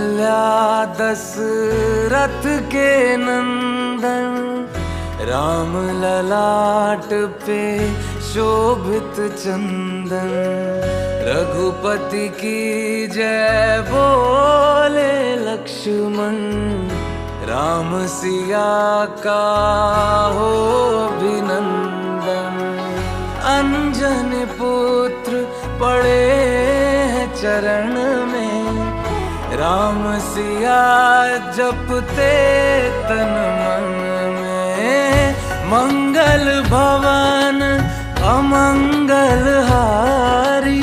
कौशल्या दशरथ के नंदन, राम ललाट पे शोभित चंदन। रघुपति की जय बोले लक्ष्मण, राम सिया का हो अभिनंदन। अंजन पुत्र पड़े हैं चरण में, राम सिया जपते तन मन में। मंगल भवन अमंगल हारी,